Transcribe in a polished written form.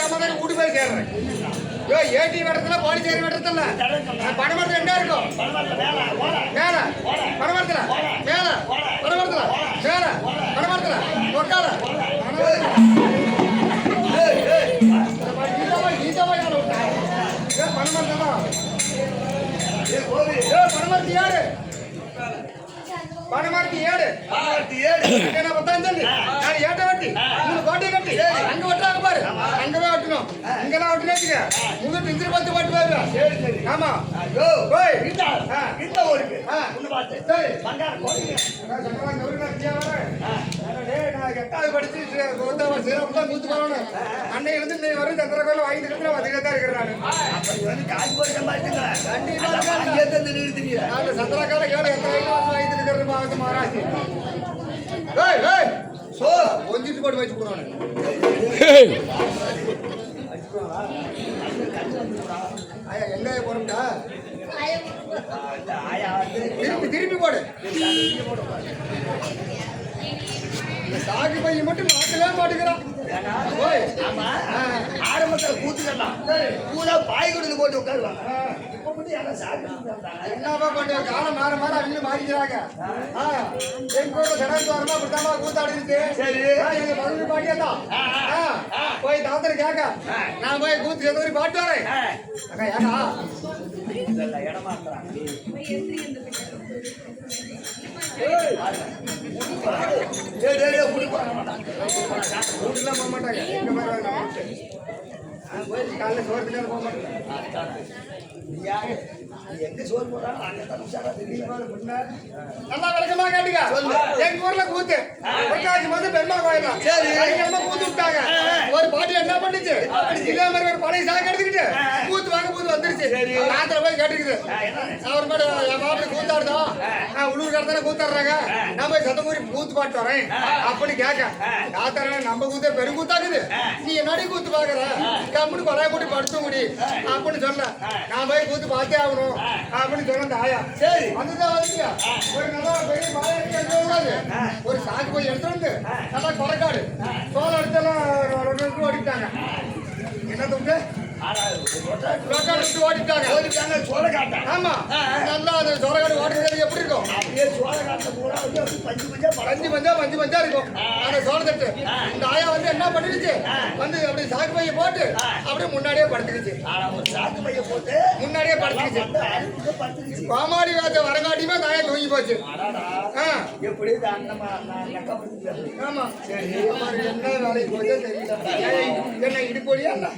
சமாதானம் வீட்டு போய் சேர்றேன். யோ ஏடி வெட்டத்துல பாண்டிச்சேரி வெட்டத்துல பணமரத்துல என்ன இருக்கும்? மேல பணமரத்துல மேல பணமரத்துல மேல பணமரத்துல உட்கார பணமரத்து ஏடு பணமரத்து ஏடு நான் பத்தாம் சொல்லி நான் ஏட்ட வெட்டி மூணு கோட்டையை கட்டி அங்க வெட்டுறாங்க பாரு அங்கவே வெட்டணும் இங்கெல்லாம் வெட்டினேச்சுங்க முன்னூத்தி இந்திரி பத்து பாட்டு போயிருவேன். ஆமா போய் எட்டாவது படிச்சு நூத்து போறோம் அன்னையில இருந்து இன்னைக்கு வரும் சந்திர கோயில் வாங்கிட்டு அதிகமா தான் இருக்கிறான். சந்திரகால கேடு எத்தனை வாங்கிட்டு இருக்கிறது பாவத்து மகாராஜ் கொஞ்சிட்டு போட்டு வச்சு போறானு எங்க போறோம்டா திருப்பி போடு சாக்கு பைய மட்டும் மாட்டவே மாட்டுக்கிறான். ஆரம்பத்தில் கூத்துக்கலாம் பூரா பாய் கொடுத்து போட்டு உட்காருவாங்க. என்னப்பா பண்ண காலம் மாற மாற அவங்க மாறிக்கிறாங்க. எங்க ஊர்ல சடாச்சுவாரமா அப்படித்தாமா கூத்தாடிச்சு. எங்க மதுரை பாட்டியா தான் போய் தாத்தரை கேட்க நான் போய் கூத்து எந்த பாட்டு வரேன். அக்கா ஏடா இடமாட்டாங்க போக மாட்டாங்க காலைல சோறு போக மாட்டாங்க. எங்க சோறு போடுறாங்க நல்லா விளக்கமா கேட்டுங்க. எங்க ஊர்ல கூத்து பொட்டாசி வந்து பெருமா கோயிலாம் கூத்து விட்டாங்க. ஒரு பாட்டி என்ன பண்ணுச்சு இதே மாதிரி ஒரு பழைய சாக்கு எடுத்துக்கிட்டு கூத்து வாங்க கூத்து வந்துருச்சு. ராத்திர போய் கேட்டுக்குது அவர் மேடம் என் பாட்டு கூத்தாடுதோம் உள்ளூர் கடத்தான கூத்தாடுறாங்க நான் போய் சத்தமூரி கூத்து பாட்டு வரேன் அப்படின்னு கேட்க ராத்திர நம்ம கூத்த பெருங்கூத்தாக்குது நீ என்னடி கூத்து பாக்குற கம்முன்னு கொலைய கூட்டி படுத்த முடி அப்படின்னு சொல்ல நான் போய் கூத்து பார்த்தே ஆகணும் அப்படின்னு சொன்ன ஆயா வந்துதான் வந்துயா ஒரு நல்லா பெரிய மாலை ஒரு சாக்கு போய் எடுத்து வந்து நல்லா கொலைக்காடு சோளம் எடுத்தெல்லாம் ஓடிட்டாங்க. என்ன தூண்டு ஓடிட்டாங்க சோளக்காட்டை. ஆமா நல்லா அது சோளக்காடு ஓடுறது எப்படி இருக்கும்? அப்படியே சோளக்காட்டை பூரா பஞ்சு பஞ்சா இருக்கும் அந்த சோளத்தட்டு. இந்த ஆயா வந்து என்ன பண்ணிடுச்சு வந்து அப்படி சாக்கு பைய போட்டு அப்படியே முன்னாடியே படுத்துக்கிச்சு. சாக்கு பைய போட்டு முன்னாடியே படுத்துக்கிச்சு. கோமாடி வாத்த வரங்காட்டியுமே அந்த ஆயா தூங்கி போச்சு. எப்படி ஆமா என்ன வேலைக்கு போச்சோ தெரியல. என்ன இடுப்பொழியா இல்ல